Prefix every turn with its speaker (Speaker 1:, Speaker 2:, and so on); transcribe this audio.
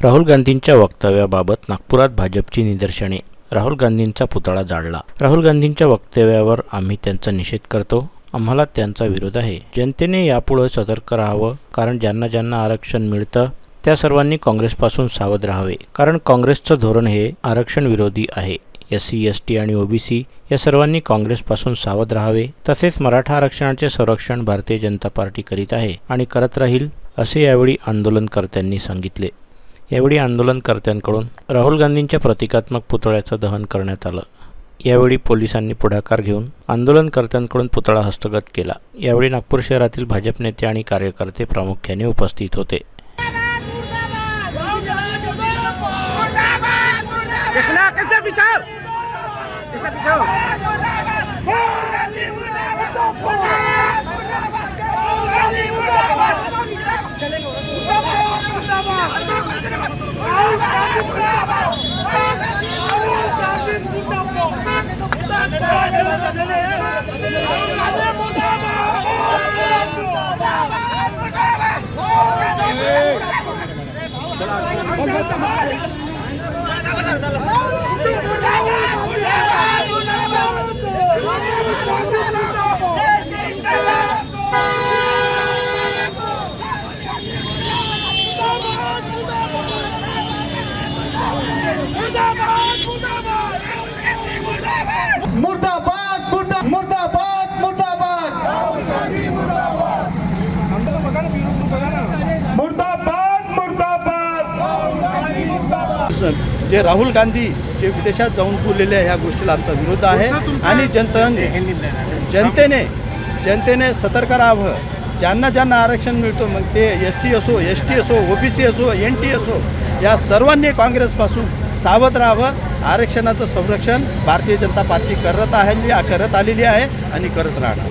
Speaker 1: राहुल गांधींच्या वक्तव्याबाबत नागपुरात भाजपची निदर्शने. राहुल गांधींचा पुतळा जाळला. राहुल गांधींच्या वक्तव्यावर आम्ही त्यांचा निषेध करतो. आम्हाला त्यांचा विरोध आहे. जनतेने यापुढे सतर्क राहावं, कारण ज्यांना ज्यांना आरक्षण मिळतं त्या सर्वांनी काँग्रेसपासून सावध राहावे, कारण काँग्रेसचं धोरण हे आरक्षण विरोधी आहे. SC, ST आणि OBC या सर्वांनी काँग्रेसपासून सावध राहावे. तसेच मराठा आरक्षणाचे संरक्षण भारतीय जनता पार्टी करीत आहे आणि करत राहील, असे यावेळी आंदोलनकर्त्यांनी सांगितले. यावेळी आंदोलनकर्त्यांकडून राहुल गांधींच्या प्रतिकात्मक पुतळ्याचं दहन करण्यात आलं. यावेळी पोलिसांनी पुढाकार घेऊन आंदोलनकर्त्यांकडून पुतळा हस्तगत केला. यावेळी नागपूर शहरातील भाजप नेते आणि कार्यकर्ते प्रामुख्याने उपस्थित होते.
Speaker 2: मुर्दाबाद मुर्दाबाद मुर्दाबाद मुर्दाबाद मुर्दाबाद.
Speaker 3: जे राहुल गांधी जे विदेशात जाऊन बोललेले ह्या गोष्टीला आमचा विरोध आहे आणि जनतेने सतर्क राहावं. ज्यांना ज्यांना आरक्षण मिळतो, मग ते SC असो, ST असो, OBC असो, NT असो, या सर्वांनी काँग्रेसपासून सावध राहावं. आरक्षणाचं संरक्षण भारतीय जनता पार्टी करत आलेली आहे आणि करत राहणार.